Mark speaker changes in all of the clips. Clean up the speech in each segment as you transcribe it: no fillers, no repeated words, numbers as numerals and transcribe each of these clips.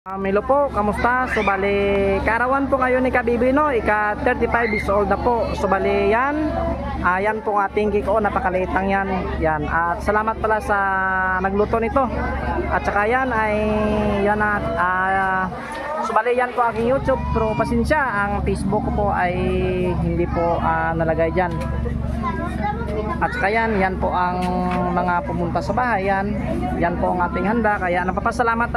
Speaker 1: Hello po, kamusta? So bali, karawan po ngayon ni Kabiboy, no? Ika 35 years old na po. So bali yan, yan po ating kiko, napakaliit lang yan. Yan, at salamat pala sa nagluto nito. At saka yan ay, yan at, so bali yan po aking YouTube. Pero pasensya, ang Facebook ko po ay hindi po nalagay dyan. At saka yan po ang mga pumunta sa bahay, yan po ang ating handa. Kaya napapasalamat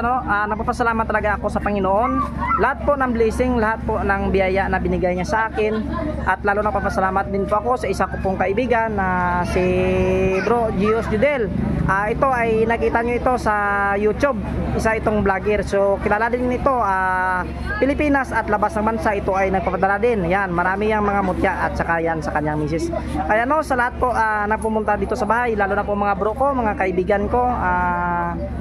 Speaker 1: talaga ako sa Panginoon. Lahat po ng blessing, lahat po ng biyaya na binigay niya sa akin. At lalo napapasalamat din po ako sa isa ko pong kaibigan na si Bro Gios Judel. Ito ay nakita nyo ito sa YouTube, isa itong vlogger. So kilala din nito, Pilipinas at labas ng bansa. Ito ay nagpapadala din. Yan, marami yang mga mutya at saka yan sa kanyang misis. Kaya no, sa lahat po na pumunta dito sa bahay, lalo na po mga bro ko, mga kaibigan ko,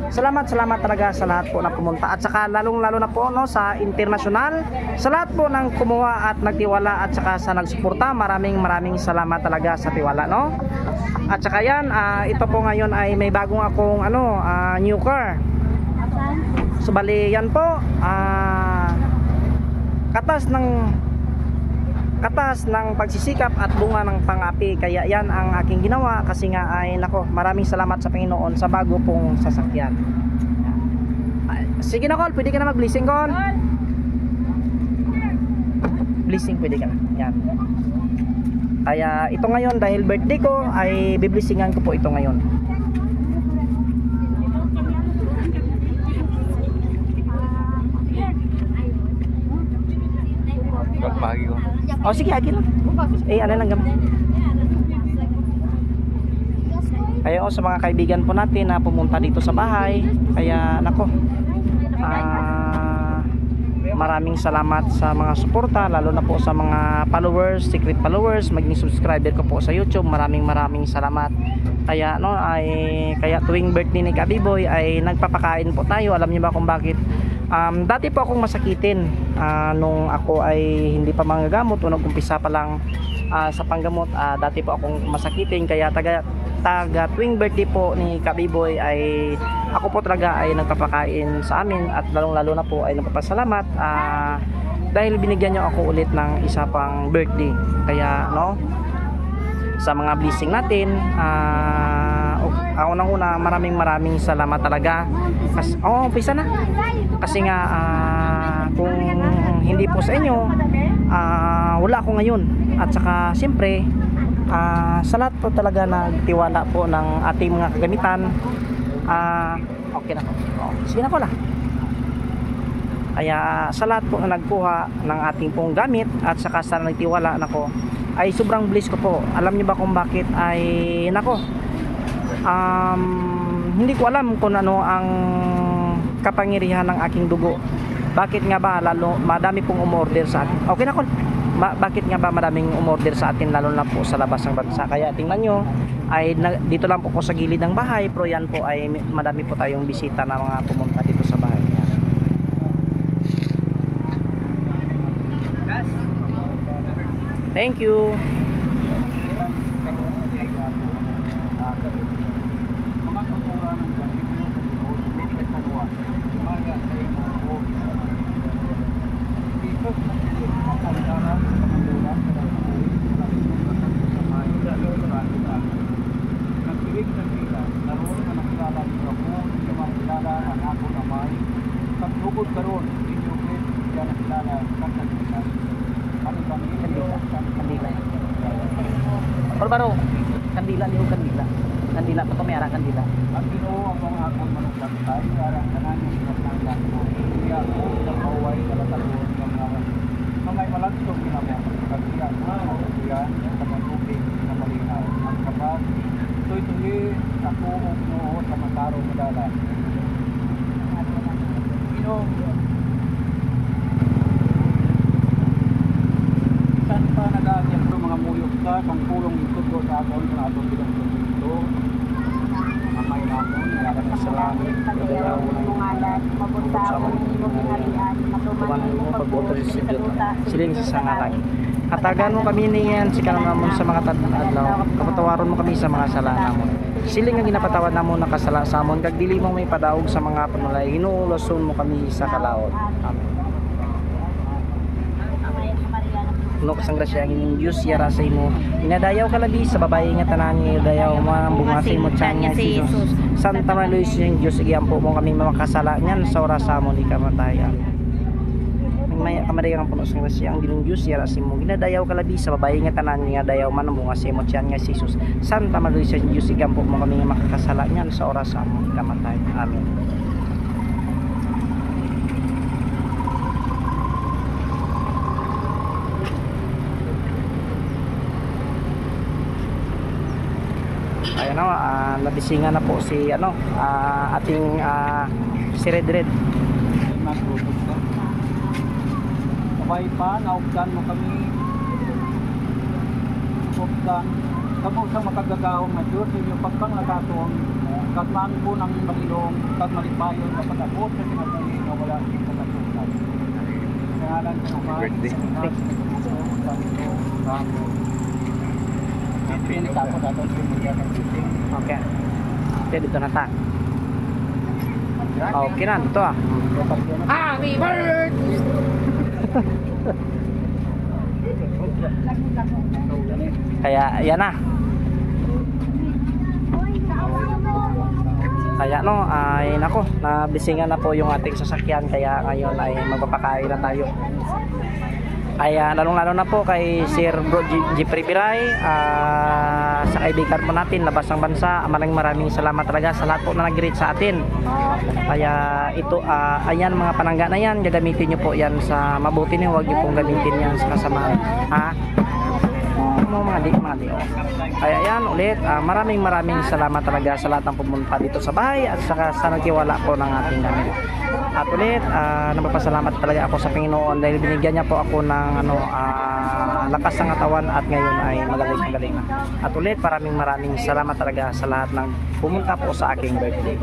Speaker 1: salamat talaga sa lahat po na pumunta. At saka lalo na po no, sa international, sa lahat po ng kumuha at nagtiwala at saka sa nagsuporta, maraming salamat talaga sa tiwala, no? At saka yan, ito po ngayon ay may bagong akong new car. So bali yan po, katas ng pagsisikap at bunga ng pangapi. Kaya yan ang aking ginawa kasi nga ay nako, maraming salamat sa Panginoon sa bago pong sasakyan. Sige na Col, pwede ka na mag-blessing Col. Blessing pwede ka na. Yan. Kaya ito ngayon dahil birthday ko ay biblessingan ko po ito ngayon.
Speaker 2: Bahagi ko.
Speaker 1: Oh sige, agi lang. Ano lang gamit. Kaya sa mga kaibigan po natin na pumunta dito sa bahay, kaya nako, maraming salamat sa mga suporta, lalo na po sa mga followers, secret followers, maging subscriber ko po sa YouTube. Maraming salamat. Kaya kaya tuwing birthday ni Kabiboy ay nagpapakain po tayo. Alam niyo ba kung bakit? Dati po akong masakitin nung ako ay hindi pa manggagamot o nag-umpisa pa lang sa panggamot. Dati po akong masakitin, kaya taga tuwing birthday po ni Kabiboy ay ako po talaga ay nagpapakain sa amin. At lalo na po ay nagpapasalamat dahil binigyan niyo ako ulit ng isa pang birthday. Kaya no, sa mga blessing natin, ako nang una, maraming salamat talaga. Umpisa na. Kasi nga kung hindi po sa inyo, wala ako ngayon. At saka siyempre, sa lahat po talaga nagtiwala po ng ating mga kagamitan, okay na po. Sige na po lang. Kaya sa lahat po na nagkuha ng ating pong gamit at saka sa nagtiwala nako, ay sobrang blessed ko po. Alam niyo ba kung bakit? Ay nako, hindi ko alam kung ano ang kapangyarihan ng aking dugo. Bakit nga ba lalo madami pong umorder sa atin? Okay na Col. Bakit nga ba maraming umorder sa atin, lalo na po sa labas ng bansa? Kaya tingnan nyo, ay dito lang po ko sa gilid ng bahay, pero yan po ay madami po tayong bisita na mga pumunta dito sa bahay. Thank you. Baro, kandila niyo, kandila pa to, may arang kandila.
Speaker 2: Ang Ginoo ang mga akon manugdantay, arang tanan ng pinaglangan mo. Kaya ako ng maway kalatalo ng mga malagtong ginamo. Kaya kaya sa matubig na malinaw. Ang kapag tuloy ako o noo sa mataro madala. Ginoo, saan pa nag-aagyan ko mga muyok ka, kang pulong ito sa akon na atong bilang ito. Amay namin, kaya sa langit, kaya
Speaker 3: ngalan, mapunta ang imong harian, matuman ang
Speaker 1: pag-boto sa siling sa sangalan. Hatagan mo kami niyan, si kanamon sa mga adlaw. Kapatawaron mo kami sa mga sala namon. Siling nga ginapatawad namo nakasala sa amon, kag dili mo may padaog sa mga panulay. Hinuulason mo kami sa kalaot. Amen. No kasang grasya ang inyong Diyos yara sa imo. Inadayaw ka labi sa babae nga tanan nga dayaw mga sa imo tiyan nga si Jesus. Santa Maria yung Diyos igiampo mo kami makasala nyan sa oras sa amon ikamatayan. May kamariang puno sa grasya ang inyong Diyos yara sa imo. Inadayaw ka labi sa babae nga tanan nga dayaw man sa imo tiyan nga si Jesus. Santa Maria yung Diyos igiampo mo kami makakasala nyan sa oras sa amon ikamatayan. Amen. Ayan o, nabisingan na po si ating si Red Red.
Speaker 2: Nagtutok ka. Sabay pa, naugdan mo kami. Naugdan. Kamu sa makagagawang na Diyos, inyong pagpang nakatuong, katmaan po ng Panginoong, kag malipayon, kapag-abot sa kinabuhi na wala sa katulan. Ngalan ko naman,
Speaker 3: Birthday.
Speaker 1: Okay. Okay, dito na ta. Okay na, dito ah.
Speaker 3: Happy birthday!
Speaker 1: Kaya, yan na. Kaya no, ay nako, nabisingan na po yung ating sasakyan. Kaya ngayon ay magpapakain na tayo. Ay lalong-lalo na po kay Sir Bro Jeffrey Biray, sa kaibigan po natin labas ng bansa. Maraming salamat talaga sa lahat po na nag-greet sa atin. Kaya ito, ayan mga panangga na yan, gagamitin nyo po yan sa mabuti niyo, huwag nyo pong gamitin yan sa kasamaan. Mga di oh. Kaya yan ulit, maraming salamat talaga sa lahat ng pumunta dito sa bahay at saka sa nagtiwala po ng ating gamit. At ulit, napapasalamat talaga ako sa Panginoon dahil binigyan niya po ako ng lakas ng katawan at ngayon ay magaling na. At ulit, maraming salamat talaga sa lahat ng pumunta po sa aking birthday.